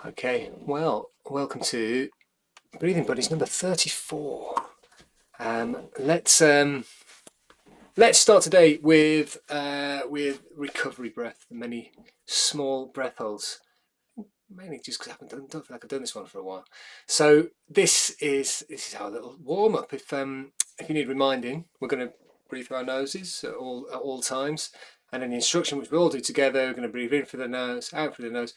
Okay, well, welcome to Breathing Buddies number 34. Let's start today with recovery breath, the many small breath holds. Mainly just because I don't feel like I've done this one for a while. So this is our little warm up. If you need reminding, we're going to breathe through our noses at all times, and then the instruction which we all do together, we're going to breathe in through the nose, out through the nose.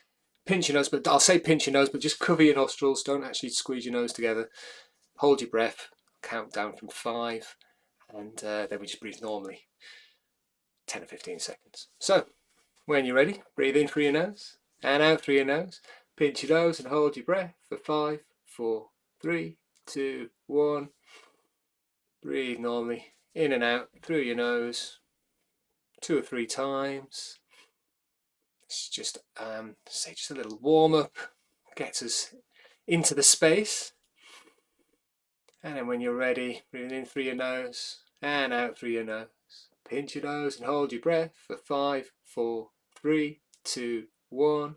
Pinch your nose, but I'll say pinch your nose, but just cover your nostrils. Don't actually squeeze your nose together. Hold your breath. Count down from 5, and then we just breathe normally. 10 or 15 seconds. So when you're ready, breathe in through your nose and out through your nose. Pinch your nose and hold your breath for 5, 4, 3, 2, 1. Breathe normally in and out through your nose 2 or 3 times. It's just just a little warm up, gets us into the space. And then when you're ready, breathe in through your nose and out through your nose. Pinch your nose and hold your breath for 5, 4, 3, 2, 1.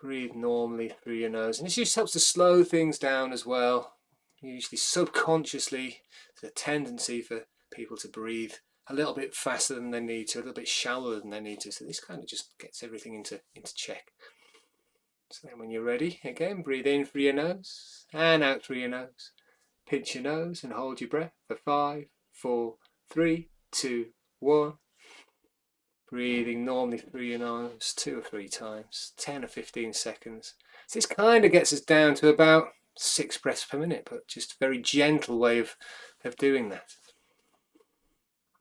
Breathe normally through your nose, and this just helps to slow things down as well. Usually subconsciously, there's a tendency for people to breathe a little bit faster than they need to, a little bit shallower than they need to. So this kind of just gets everything into check. So then when you're ready, again, breathe in through your nose and out through your nose. Pinch your nose and hold your breath for 5, 4, 3, 2, 1. Breathing normally through your nose 2 or 3 times, 10 or 15 seconds. So this kind of gets us down to about 6 breaths per minute, but just a very gentle way of doing that.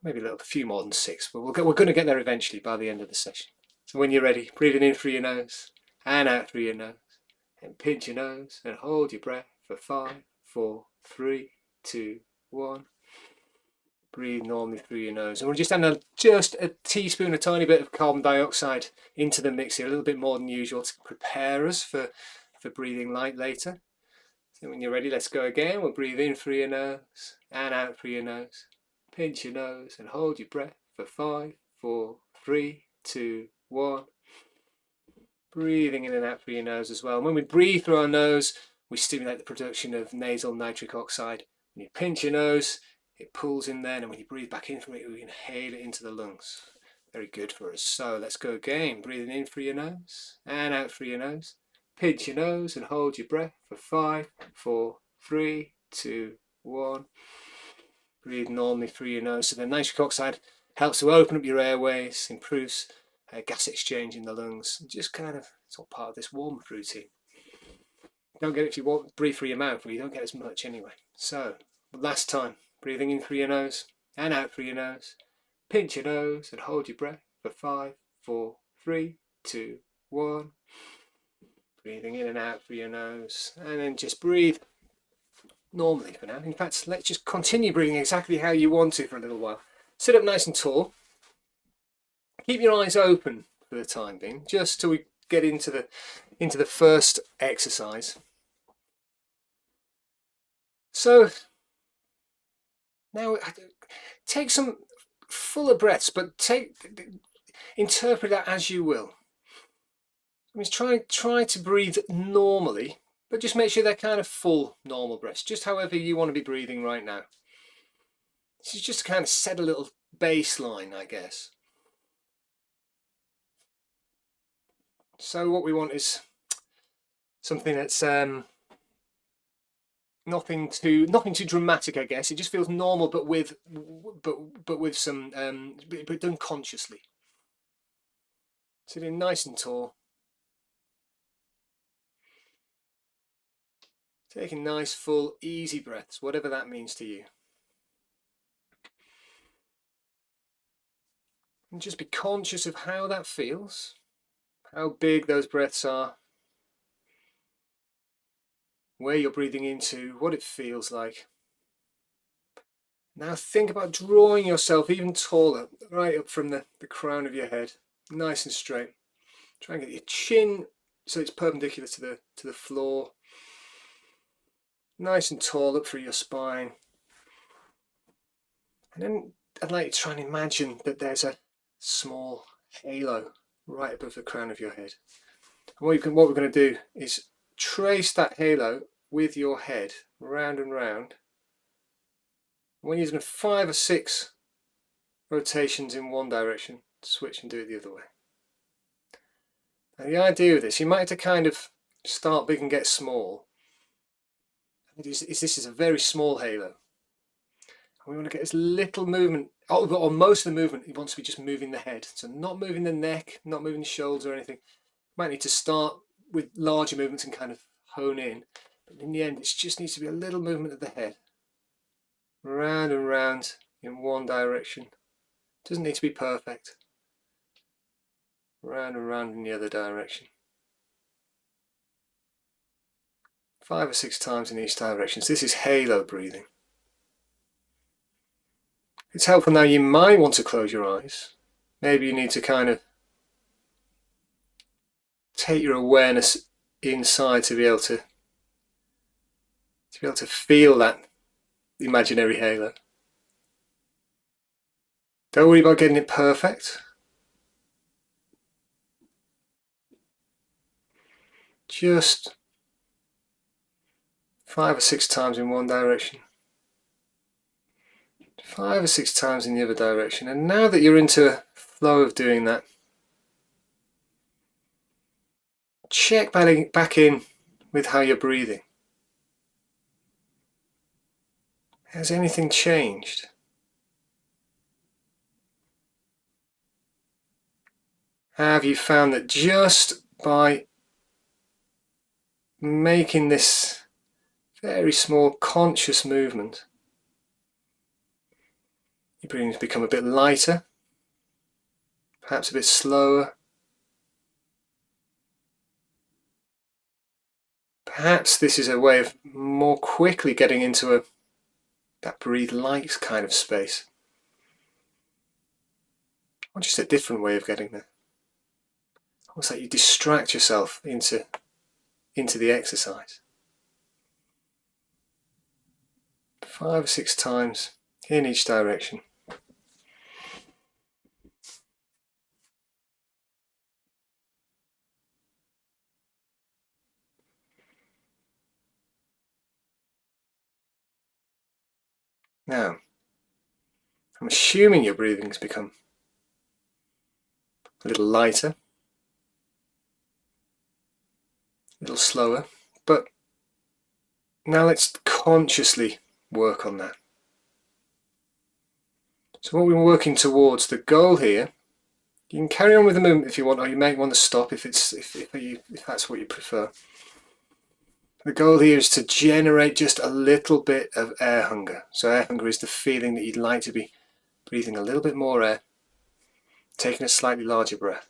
Maybe a few more than 6, but we're going to get there eventually by the end of the session. So when you're ready, breathing in through your nose and out through your nose. And pinch your nose and hold your breath for 5, 4, 3, 2, 1. Breathe normally through your nose. And we're just adding just a teaspoon, a tiny bit of carbon dioxide into the mix here, a little bit more than usual to prepare us for breathing light later. So when you're ready, let's go again. We'll breathe in through your nose and out through your nose. Pinch your nose and hold your breath for 5, 4, 3, 2, 1. Breathing in and out through your nose as well. And when we breathe through our nose, we stimulate the production of nasal nitric oxide. When you pinch your nose, it pulls in there, and when you breathe back in from it, we inhale it into the lungs. Very good for us. So let's go again. Breathing in through your nose and out through your nose. Pinch your nose and hold your breath for 5, 4, 3, 2, 1. Breathe normally through your nose. So the nitric oxide helps to open up your airways, improves gas exchange in the lungs. Just kind of, it's all part of this warm-up routine. Don't get it if you breathe through your mouth, but you don't get as much anyway. So last time, breathing in through your nose and out through your nose. Pinch your nose and hold your breath for 5, 4, 3, 2, 1. Breathing in and out through your nose, and then just breathe normally for now. In fact, let's just continue breathing exactly how you want to for a little while. Sit up nice and tall. Keep your eyes open for the time being, just till we get into the first exercise. So now take some fuller breaths, but interpret that as you will. I mean, try to breathe normally, but just make sure they're kind of full, normal breaths, just however you want to be breathing right now. This is just to kind of set a little baseline, I guess. So what we want is something that's nothing too dramatic, I guess. It just feels normal, but with some but done consciously. Sitting nice and tall. Taking nice, full, easy breaths, whatever that means to you. And just be conscious of how that feels, how big those breaths are, where you're breathing into, what it feels like. Now think about drawing yourself even taller, right up from the crown of your head, nice and straight. Try and get your chin so it's perpendicular to the floor. Nice and tall up through your spine. And then I'd like you to try and imagine that there's a small halo right above the crown of your head. And what we're going to do is trace that halo with your head round and round. When you're doing 5 or 6 rotations in one direction, switch and do it the other way. Now the idea of this, you might have to kind of start big and get small. This is a very small halo. We want to get as little movement, or most of the movement, you want to be just moving the head. So not moving the neck, not moving the shoulders or anything. You might need to start with larger movements and kind of hone in. But in the end, it just needs to be a little movement of the head. Round and round in one direction. Doesn't need to be perfect. Round and round in the other direction. 5 or 6 times in each direction. So this is halo breathing. It's helpful now, you might want to close your eyes. Maybe you need to kind of take your awareness inside to be able to feel that imaginary halo. Don't worry about getting it perfect. Just 5 or 6 times in one direction. 5 or 6 times in the other direction. And now that you're into a flow of doing that, check back in with how you're breathing. Has anything changed? Have you found that just by making this very small conscious movement, your breathing's become a bit lighter, perhaps a bit slower? Perhaps this is a way of more quickly getting into that breathe light kind of space. Or just a different way of getting there. Almost like you distract yourself into the exercise. 5 or 6 times in each direction. Now, I'm assuming your breathing has become a little lighter, a little slower, but now let's consciously work on that. So what we're working towards, the goal here, you can carry on with the movement if you want, or you may want to stop if that's what you prefer. The goal here is to generate just a little bit of air hunger. So air hunger is the feeling that you'd like to be breathing a little bit more air, taking a slightly larger breath.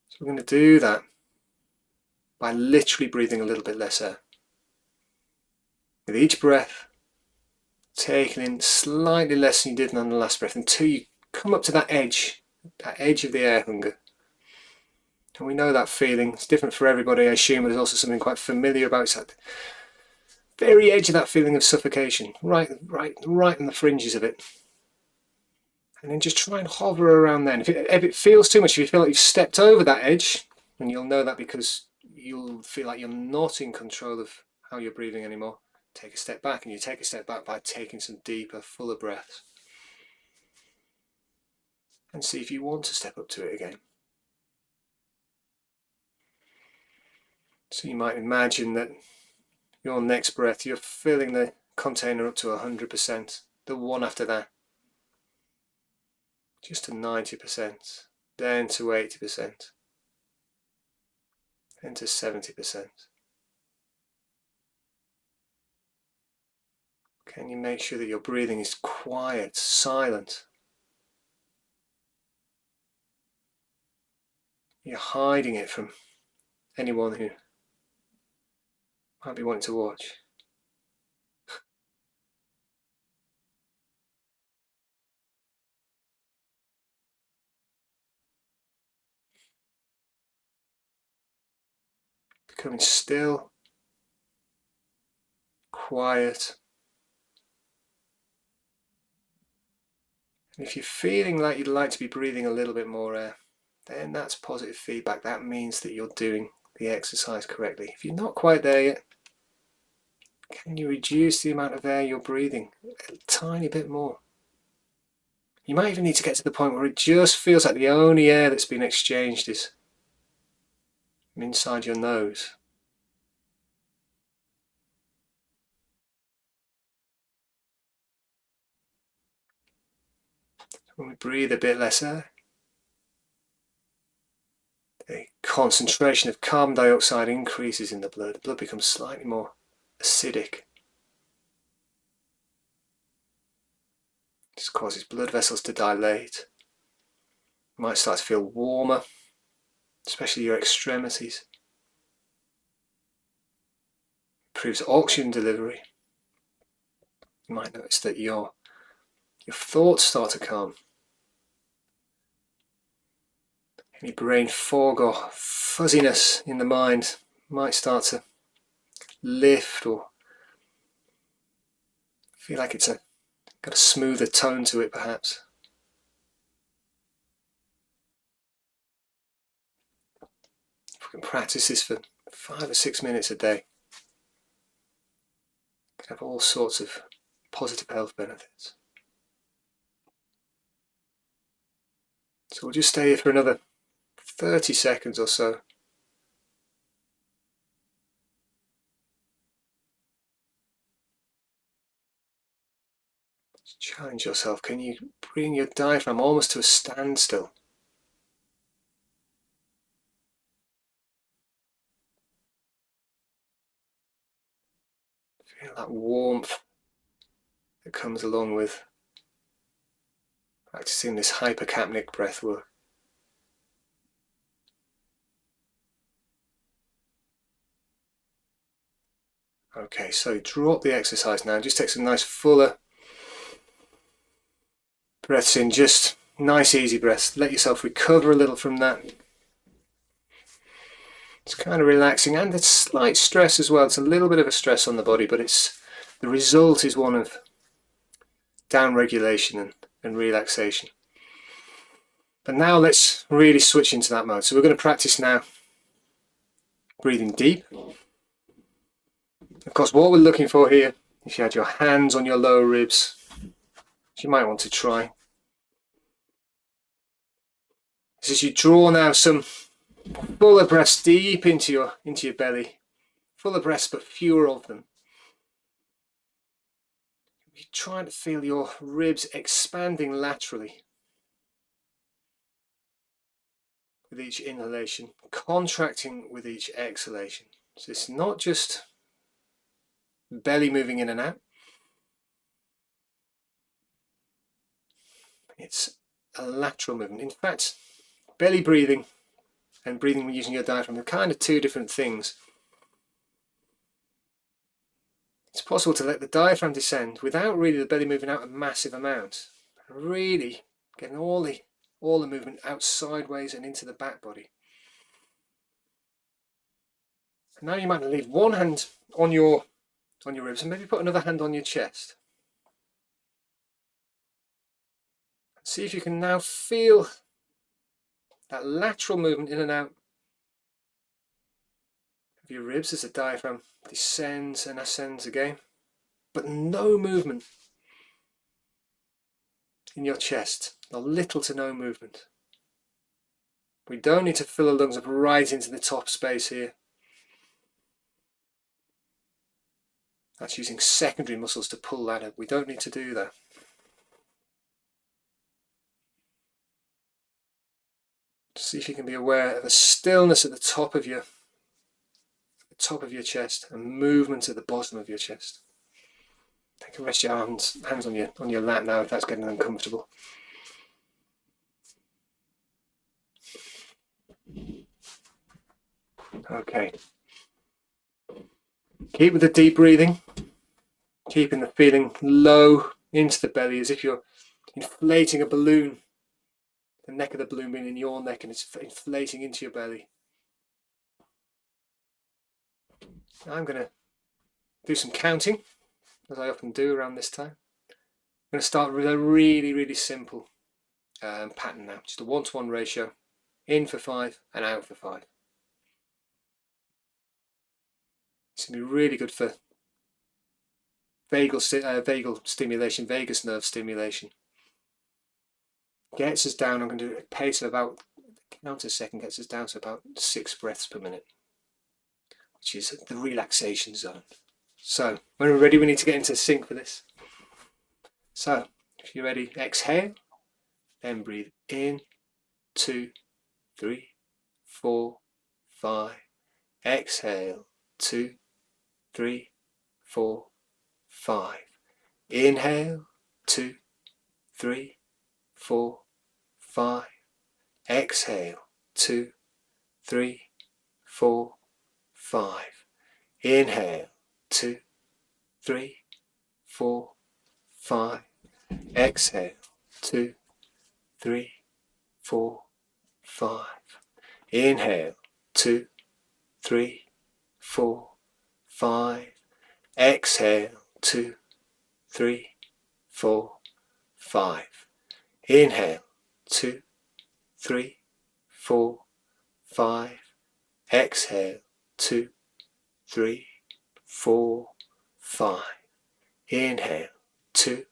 So we're going to do that by literally breathing a little bit less air. With each breath, taking in slightly less than you did on the last breath until you come up to that edge of the air hunger. And we know that feeling. It's different for everybody, I assume, but there's also something quite familiar about it. It's at the very edge of that feeling of suffocation, right on the fringes of it. And then just try and hover around then. If it feels too much, if you feel like you've stepped over that edge, and you'll know that because you'll feel like you're not in control of how you're breathing anymore, take a step back, and you take a step back by taking some deeper, fuller breaths. And see if you want to step up to it again. So you might imagine that your next breath, you're filling the container up to 100%, the one after that, just to 90%, then to 80%, then to 70%. Can you make sure that your breathing is quiet, silent? You're hiding it from anyone who might be wanting to watch. Becoming still, quiet. And if you're feeling like you'd like to be breathing a little bit more air, then that's positive feedback. That means that you're doing the exercise correctly. If you're not quite there yet, can you reduce the amount of air you're breathing a tiny bit more? You might even need to get to the point where it just feels like the only air that's been exchanged is inside your nose. When we breathe a bit less air, the concentration of carbon dioxide increases in the blood. The blood becomes slightly more acidic. This causes blood vessels to dilate. You might start to feel warmer, especially your extremities. Improves oxygen delivery. You might notice that your thoughts start to calm. Any brain fog or fuzziness in the mind might start to lift or feel like it's got a smoother tone to it, perhaps. If we can practice this for 5 or 6 minutes a day, it can have all sorts of positive health benefits. So we'll just stay here for another 30 seconds or so. Just challenge yourself. Can you bring your diaphragm almost to a standstill? Feel that warmth that comes along with practicing this hypercapnic breath work. Okay, so drop the exercise now. Just take some nice fuller breaths in, just nice easy breaths. Let yourself recover a little from that. It's kind of relaxing and it's slight stress as well. It's a little bit of a stress on the body, but the result is one of down regulation and relaxation. But now let's really switch into that mode. So we're going to practice now breathing deep. Of course, what we're looking for here, if you had your hands on your lower ribs, which you might want to try, is as you draw now some fuller breaths deep into your belly. Fuller breaths, but fewer of them. You're trying to feel your ribs expanding laterally with each inhalation, contracting with each exhalation. So it's not just belly moving in and out. It's a lateral movement. In fact, belly breathing and breathing using your diaphragm are kind of two different things. It's possible to let the diaphragm descend without really the belly moving out a massive amount. Really getting all the movement out sideways and into the back body. Now you might leave one hand on your ribs and maybe put another hand on your chest. See if you can now feel that lateral movement in and out of your ribs as the diaphragm descends and ascends again, but no movement in your chest, or little to no movement. We don't need to fill the lungs up right into the top space here. That's using secondary muscles to pull that up. We don't need to do that. See if you can be aware of a stillness at the top of your chest and movement at the bottom of your chest. You can rest your hands on your lap now if that's getting uncomfortable. Okay. Keep with the deep breathing, keeping the feeling low into the belly as if you're inflating a balloon, the neck of the balloon being in your neck and it's inflating into your belly. Now I'm going to do some counting, as I often do around this time. I'm going to start with a really, really simple pattern now, just a 1-to-1 ratio. In for 5 and out for 5. It's going to be really good for vagal stimulation, vagus nerve stimulation. Gets us down, I'm going to do a pace of about, count a second, gets us down to about 6 breaths per minute, which is the relaxation zone. So, when we're ready, we need to get into sync for this. So, if you're ready, exhale, then breathe in, 2, 3, 4, 5. Exhale, 2, 3, 4, 5. Inhale, 2, 3, 4, 5. Exhale, 2, 3, 4, 5. Inhale, 2, 3, 4, 5. Exhale, 2, 3, 4, 5. Inhale, 2, 3, 4, 5. Exhale, 2, 3, 4, 5. Inhale, 2, 3, 4, 5. Exhale, 2, 3, 4, 5. Inhale, 2,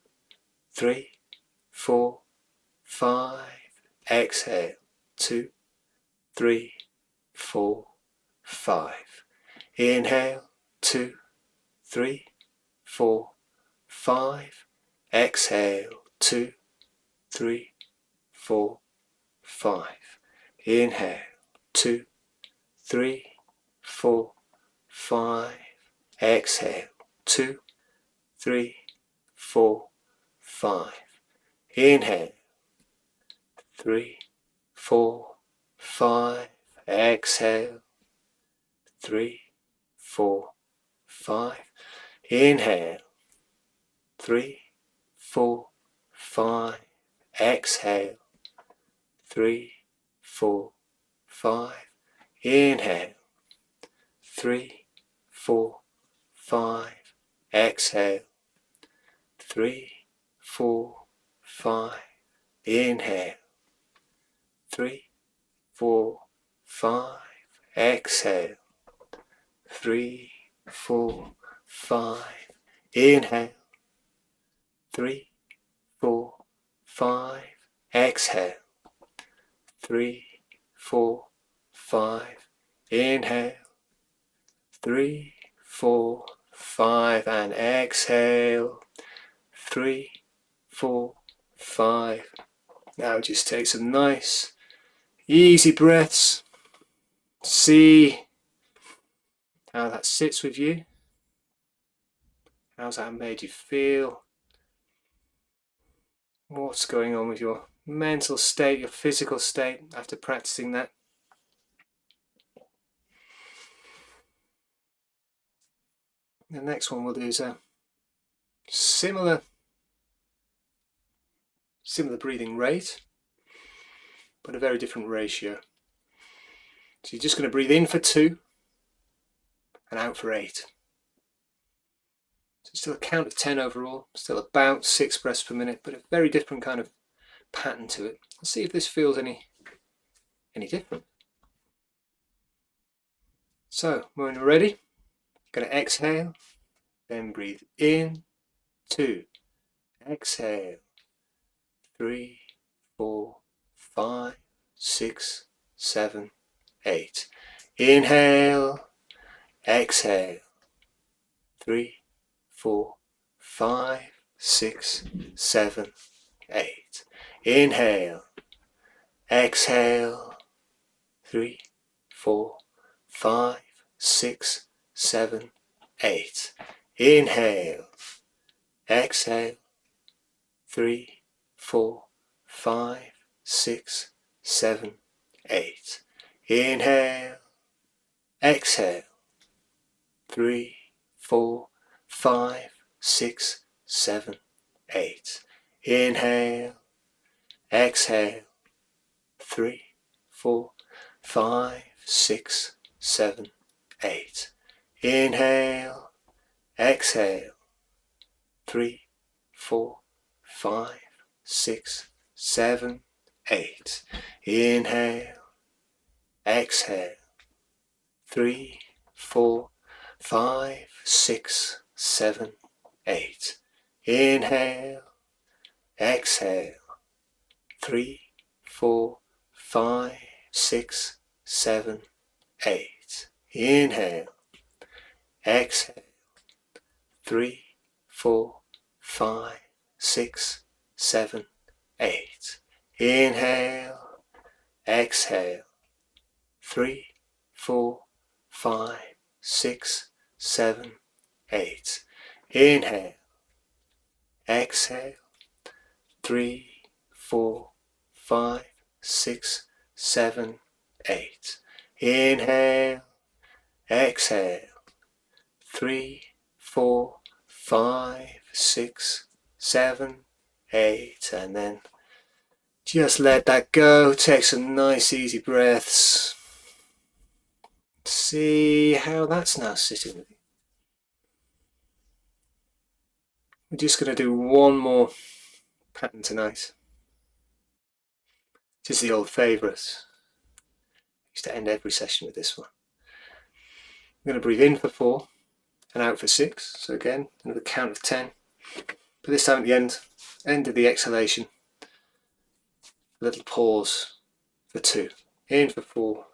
3, 4, 5. Exhale, 2, 3, 4, 5. Inhale, 2, 3, 4, 5. Exhale, 2, 3, 4, 5. Inhale, 2, 3, 4, 5. Exhale, 2, 3, 4, 5. Inhale, 3, 4, 5. Exhale, 3, 4, 5. Inhale, 3, 4, 5. Exhale, 3, 4, 5. Inhale, 3, 4, 5. Exhale, 3, 4, 5. Inhale, 3, 4, 5. Exhale, 3, 4, 5. Inhale, 3, 4, 5. Exhale, 3, 4, 5. Inhale, 3, 4, 5. And exhale, 3, 4, 5. Now just take some nice, easy breaths. See how that sits with you. How's that made you feel? What's going on with your mental state, your physical state after practicing that? The next one we'll do is a similar breathing rate, but a very different ratio. So you're just going to breathe in for 2 and out for 8. So still a count of 10 overall, still about 6 breaths per minute, but a very different kind of pattern to it. Let's see if this feels any different. So when we're ready, I'm going to exhale, then breathe in, 2, exhale, 3, 4, 5, 6, 7, 8. Inhale, exhale, 3, 4, 5, 6, 7, 8. Inhale, exhale, 3, 4, 5, 6, 7, 8. Inhale, exhale, 3, 4, 5, 6, 7, 8. Inhale, exhale, 3, 4, 5, 6, 7, 8. Inhale, exhale, 3, 4, 5, 6, 7, 8. Inhale, exhale, 3, 4, 5, 6, 7, 8. Inhale, exhale. 3, 4, 5, 6, 7, 8. Inhale, exhale. 3, 4, 5, 6, 7, 8. Inhale, exhale. 3, 4, 5, 6, 7, 8. Inhale, exhale. 3, 4, 5, 6, 7, 8. Inhale, exhale. 3, 4, 5, 6, 7, 8. Inhale, exhale. 3, 4, 5, 6, 7, 8. And then just let that go. Take some nice easy breaths. See how that's now sitting with you. We're just going to do one more pattern tonight. Just the old favourite. Used to end every session with this one. I'm going to breathe in for 4 and out for 6. So again, another count of 10. But this time at the end of the exhalation, a little pause for 2. In for 4,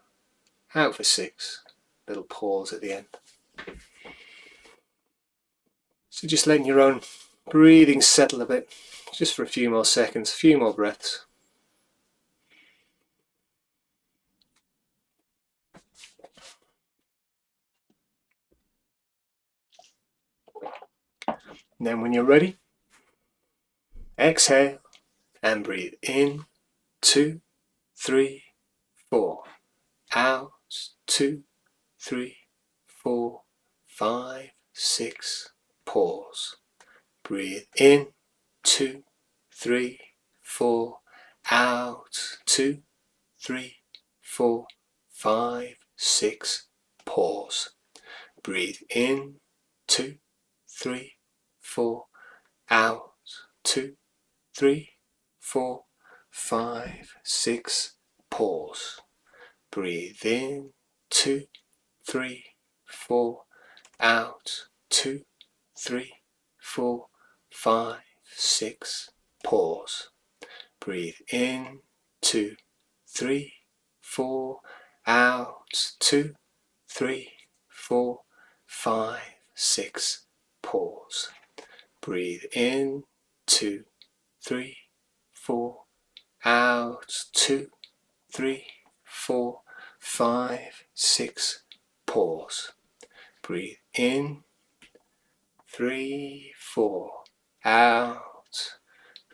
out for 6. Little pause at the end. So just letting your own breathing settle a bit, just for a few more seconds, a few more breaths. And then when you're ready, exhale and breathe in, 2, 3, 4. Out, 2, 3, 4, 5, 6. Pause. Breathe in, 2, 3, 4. Out, 2, 3, 4, 5, 6. Pause. Breathe in, 2, 3, 4. Out, 2, 3, 4, 5, 6. Pause. Breathe in, 2, 3, 4. Out, 2, 3, 4, 5, 6. Pause. Breathe in, 2, 3, 4. Out, 2, 3, 4, 5, 6. Pause. Breathe in, 2, 3, 4. Out, 2, 3, 4, 5, 6. Pause. Breathe in, 3, 4. Out,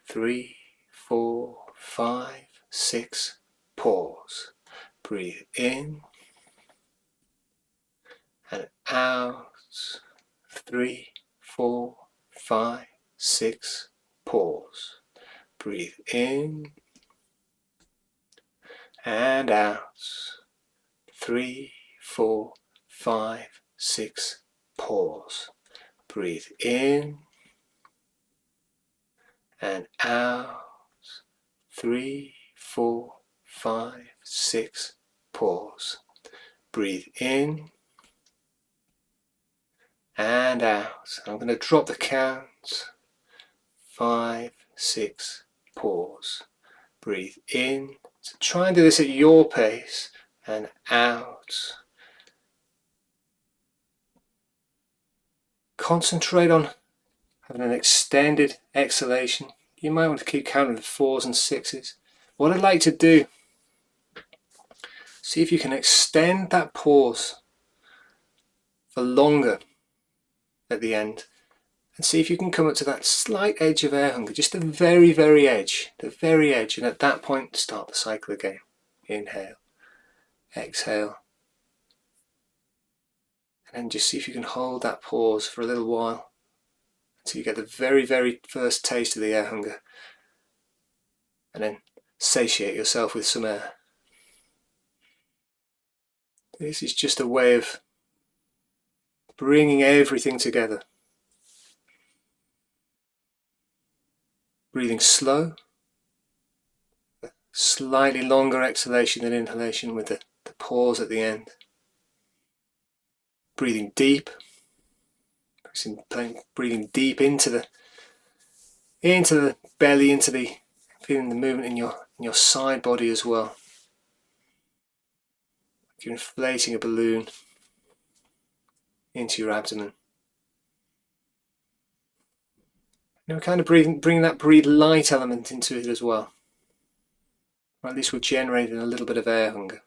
3, 4, 5, 6. Pause. Breathe in and out. 3, 4, 5, 6. Pause. Breathe in and out. 3, 4, 5, 6. Pause. Breathe in and out. 3, 4, 5, 6. Pause. Breathe in and out. I'm going to drop the count. 5, 6. Pause. Breathe in. So try and do this at your pace and out. Concentrate on having an extended exhalation. You might want to keep counting the 4s and 6s. What I'd like to do, see if you can extend that pause for longer at the end, and see if you can come up to that slight edge of air hunger, just the very, very edge, and at that point start the cycle again. Inhale, exhale, and then just see if you can hold that pause for a little while until you get the very, very first taste of the air hunger, and then satiate yourself with some air. This is just a way of bringing everything together. Breathing slow, slightly longer exhalation than inhalation with the pause at the end. Breathing deep. Breathing deep into the belly, feeling the movement in your side body as well. You're inflating a balloon into your abdomen. And we're kind of bringing that breathe light element into it as well. Or at least we're generating a little bit of air hunger.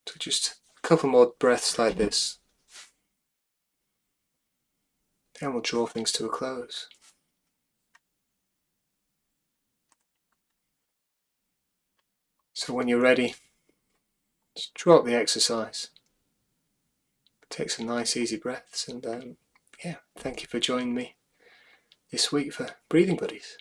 So just a couple more breaths like this. Then we'll draw things to a close. So when you're ready, just drop the exercise. Take some nice easy breaths, and yeah, thank you for joining me this week for Breathing Buddies.